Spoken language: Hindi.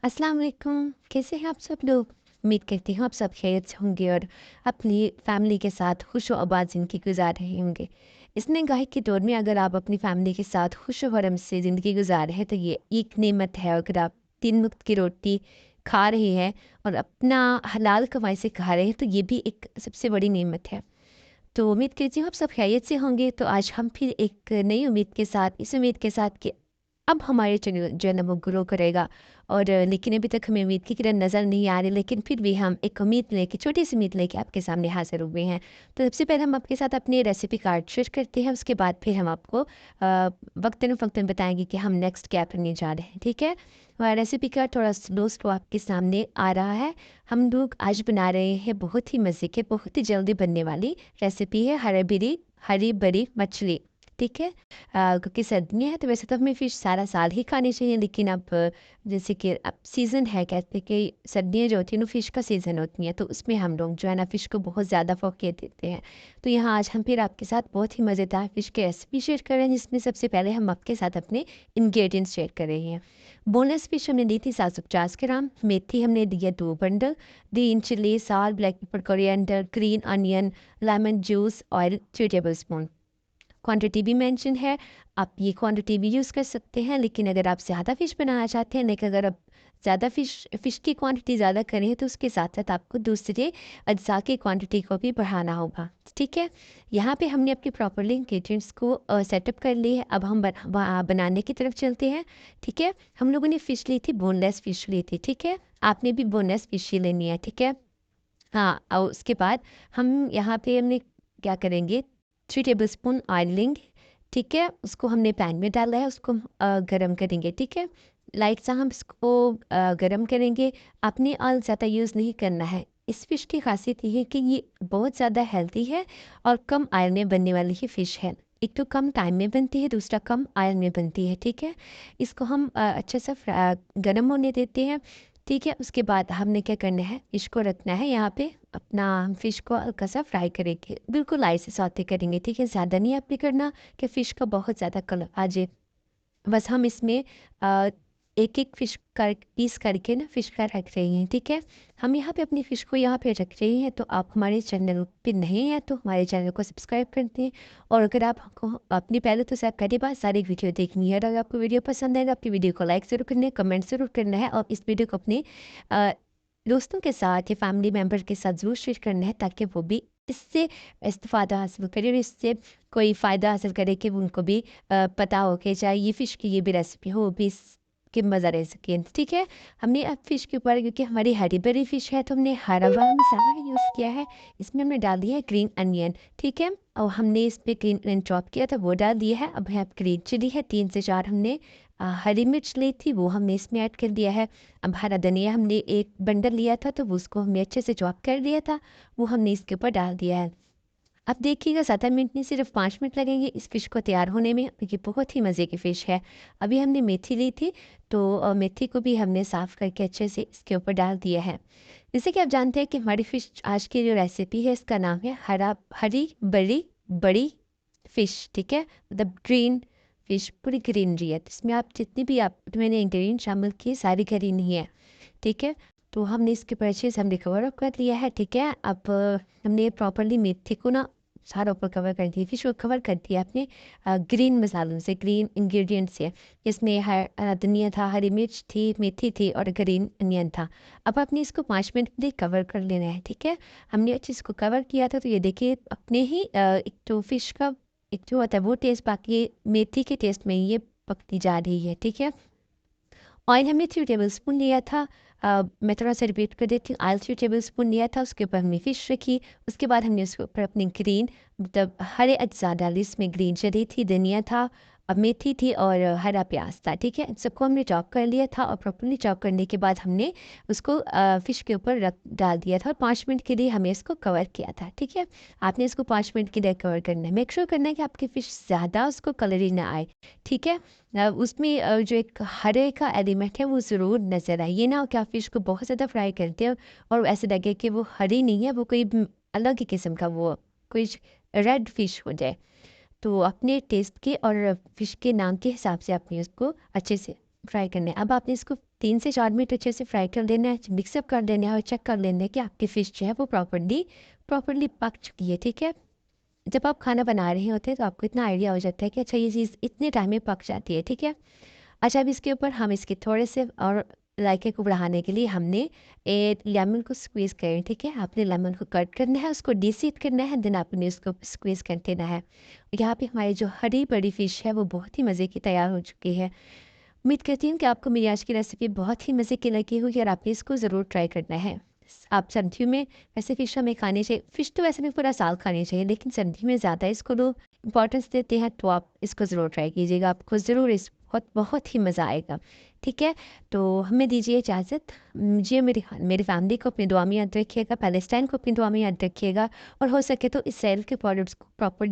अस्सलाम वालेकुम। कैसे हैं आप सब लोग? उम्मीद करती हूँ आप सब खैरियत से होंगे और अपनी फैमिली के साथ खुश व आबाद ज़िंदगी गुजार रहे होंगे। इस महंगाई के दौर में अगर आप अपनी फैमिली के साथ खुश व आराम से ज़िंदगी गुजार रहे हैं तो ये एक नेमत है। अगर आप 3 वक़्त की रोटी खा रहे हैं और अपना हलाल कमाई से खा रहे हैं तो ये भी एक सबसे बड़ी नेमत है। तो उम्मीद करती हूँ आप सब खैरियत से होंगे। तो आज हम फिर एक नई उम्मीद के साथ, इस उम्मीद के साथ कि अब हमारे चैनल जो है ना वो ग्रो करेगा और लेकिन अभी तक हमें उम्मीद की किरण नज़र नहीं आ रही, लेकिन फिर भी हम एक उम्मीद लेके, छोटी सी उम्मीद लेके आपके सामने हाजिर हुए हैं। तो सबसे पहले हम आपके साथ अपनी रेसिपी कार्ड शेयर करते हैं, उसके बाद फिर हम आपको वक्तन फ़क्तन बताएंगे कि हम नेक्स्ट क्या करने जा रहे हैं। ठीक है, हमारा रेसिपी कार्ड थोड़ा स्लो स्लो आपके सामने आ रहा है। हम लोग आज बना रहे हैं बहुत ही मज़े के, बहुत ही जल्दी बनने वाली रेसिपी है हरी बरी मछली। ठीक है, क्योंकि सर्दियाँ हैं तो वैसे तो हमें फ़िश सारा साल ही खानी चाहिए, लेकिन अब जैसे कि अब सीज़न है, कहते हैं कि सर्दियाँ जो होती हैं वो फ़िश का सीज़न होती हैं, तो उसमें हम लोग जो है ना फ़िश को बहुत ज़्यादा फ़ोकियत देते हैं। तो यहाँ आज हम फिर आपके साथ बहुत ही मज़ेदार फ़िश की रेसिपी शेयर कर रहे हैं, जिसमें सबसे पहले हम आपके साथ अपने इंग्रेडिएंट्स शेयर कर रहे हैं। बोनलेस फ़िश हमने ली थी 750 ग्राम, मेथी हमने दी है 2 bundle, green chilli, salt, black pepper, coriander, green onion, lemon juice, oil 3 tablespoon. Quantity भी मेंशन है, आप ये क्वांटिटी भी यूज़ कर सकते हैं, लेकिन अगर आप ज़्यादा फ़िश बनाना चाहते हैं, लेकिन अगर आप ज़्यादा फ़िश की क्वांटिटी ज़्यादा करें तो उसके साथ साथ आपको दूसरे अज्जा की क्वांटिटी को भी बढ़ाना होगा। ठीक है, यहाँ पे हमने अपनी प्रॉपरली इंग्रेडिएंट्स को सेटअप कर ली है। अब हम बनाने की तरफ चलते हैं। ठीक है, हम लोगों ने फ़िश ली थी, बोनलेस फ़िश ली थी। ठीक है, आपने भी बोनलेस फ़िश ही लेनी है। ठीक है, हाँ, और उसके बाद हम यहाँ पे हमने क्या करेंगे, 3 टेबलस्पून ऑयल लेंगे। ठीक है, उसको हमने पैन में डाला है, उसको हम गरम करेंगे। ठीक है, लाइट सा हम इसको गरम करेंगे। आपने ऑयल ज़्यादा यूज़ नहीं करना है। इस फ़िश की ख़ासियत ये है कि ये बहुत ज़्यादा हेल्दी है और कम ऑयल में बनने वाली ही फ़िश है। एक तो कम टाइम में बनती है, दूसरा कम ऑयल में बनती है। ठीक है, इसको हम अच्छे से गरम होने देते हैं। ठीक है, उसके बाद हमने क्या करना है, फ़िश को रखना है यहाँ पे, अपना फ़िश को हल्का सा फ्राई करेंगे, बिल्कुल लाइट से सौते करेंगे। ठीक है, ज़्यादा नहीं आपने करना कि फ़िश का बहुत ज़्यादा कलर आ जाए। बस हम इसमें एक-एक फ़िश कर पीस करके ना फ़िश का रख रहे हैं। ठीक है, हम यहाँ पे अपनी फ़िश को यहाँ पे रख रहे हैं। तो आप हमारे चैनल पे नए हैं तो हमारे चैनल को सब्सक्राइब कर दें, और अगर आपको अपनी पहले तो सब्सक्राइब करने के बाद सारी वीडियो देखनी है, और अगर आपको वीडियो पसंद आए तो आपकी वीडियो को लाइक ज़रूर करना है, कमेंट ज़रूर करना है, और इस वीडियो को अपने अ, दोस्तों के साथ या फैमिली मेम्बर के साथ ज़रूर शेयर करना है, ताकि वो भी इससे इस्तेफ़ादा हासिल करें और इससे कोई फ़ायदा हासिल करे, कि उनको भी पता हो कि चाहे ये फ़िश की ये भी रेसिपी हो, वो भी कि मज़ा ले सकें। ठीक है, हमने अब फ़िश के ऊपर, क्योंकि हमारी हरी भरी फ़िश है, तो हमने हरा वाला मसाला यूज़ किया है। इसमें हमने डाल दिया है ग्रीन अनियन। ठीक है, और हमने इस पे ग्रीन अनियन चॉप किया था, वो डाल दिया है। अब यहाँ पे ग्रीन चिली है, 3 से 4 हमने हरी मिर्च ली थी, वो हमने इसमें ऐड कर दिया है। अब हरा धनिया हमने 1 बंडल लिया था, तो वो उसको हमने अच्छे से चॉप कर दिया था, वो हमने इसके ऊपर डाल दिया है। अब देखिएगा, 7 मिनट नहीं, सिर्फ 5 मिनट लगेंगे इस फ़िश को तैयार होने में। ये बहुत ही मज़े की फ़िश है। अभी हमने मेथी ली थी, तो मेथी को भी हमने साफ़ करके अच्छे से इसके ऊपर डाल दिया है। जैसे कि आप जानते हैं कि हमारी फ़िश आज की जो रेसिपी है, इसका नाम है हरी बड़ी बड़ी फ़िश। ठीक है, मतलब ग्रीन फ़िश, पूरी ग्रीनरी है। तो इसमें आप जितनी भी आप मैंने इंग्रेडिएंट शामिल किए, सारी ग्रीन ही है। ठीक है, तो हमने इसके ऊपर अच्छे से हमने कवर अप कर लिया है। ठीक है, अब हमने प्रॉपर्ली मेथी को ना सारा ऊपर कवर कर दिया, फिश को कवर कर दिया अपने ग्रीन मसालों से, ग्रीन इंग्रेडिएंट से। इसमें धनिया था, हरी मिर्च थी, मेथी थी और ग्रीन अनियन था। अब आपने इसको 5 मिनट के लिए कवर कर लेना है। ठीक है, हमने अच्छे से इसको कवर किया था, तो ये देखिए अपने ही एक तो फिश का एक जो होता है वो टेस्ट, बाकी मेथी के टेस्ट में ये पकती जा रही है। ठीक है, ऑयल हमने 3 टेबलस्पून लिया था। मैं थोड़ा सा रिपीट कर देती हूँ, ऑयल 3 टेबलस्पून लिया था, उसके ऊपर हमने फ़िश रखी। उसके बाद हमने उसके ऊपर अपनी ग्रीन, मतलब हरे अज्जा डाले। इसमें ग्रीन चिली थी, धनिया था, मेथी थी और हरा प्याज था। ठीक है, इन सबको हमने चॉप कर लिया था, और प्रॉपर्ली चॉप करने के बाद हमने उसको फ़िश के ऊपर रख डाल दिया था, और 5 मिनट के लिए हमें इसको कवर किया था। ठीक है, आपने इसको 5 मिनट के लिए कवर करना है। मेक श्योर करना है कि आपकी फ़िश ज़्यादा उसको कलरी ना आए। ठीक है, उसमें जो एक हरे का एलिमेंट है वो ज़रूर नज़र आए। ये ना हो कि आप फ़िश को बहुत ज़्यादा फ्राई करते हो और ऐसे लगे कि वो हरी नहीं है, वो कोई अलग ही किस्म का वो कोई रेड फ़िश हो जाए। तो अपने टेस्ट के और फ़िश के नाम के हिसाब से आपने उसको अच्छे से फ्राई करना है। अब आपने इसको 3 से 4 मिनट अच्छे से फ्राई कर देना है, मिक्सअप कर देना है और चेक कर लेना है कि आपकी फ़िश जो है वो प्रॉपर्ली पक चुकी है, ठीक है? जब आप खाना बना रहे होते हैं तो आपको इतना आइडिया हो जाता है कि अच्छा ये चीज़ इतने टाइम में पक जाती है, ठीक है? अच्छा, अब इसके ऊपर हम इसके थोड़े से और जायके को बढ़ाने के लिए हमने एक लेमन को स्क्वीज़ करें, ठीक है? आपने लेमन को कट करना है, उसको डीसीप करना है, देन आपने उसको स्क्वीज़ कर देना है। यहाँ पे हमारी जो हरी बड़ी फ़िश है वो बहुत ही मज़े की तैयार हो चुकी है। उम्मीद करती हूँ कि आपको मेरी आज की रेसिपी बहुत ही मज़े की लगी होगी और आपने इसको ज़रूर ट्राई करना है। आप सर्दियों में वैसे फ़िश हमें खानी चाहिए, फ़िश तो वैसे भी पूरा साल खानी चाहिए, लेकिन सर्दी में ज़्यादा इसको लोग इम्पोर्टेंस देते हैं, तो आप इसको ज़रूर ट्राई कीजिएगा, आपको ज़रूर इस बहुत बहुत ही मज़ा आएगा, ठीक है? तो हमें दीजिए इजाज़त। मुझे मेरी फैमिली को अपनी दुआ में याद रखिएगा, पैलेस्टाइन को अपनी दुआ में याद रखिएगा और हो सके तो इसराइल के प्रोडक्ट्स को प्रॉपर्ली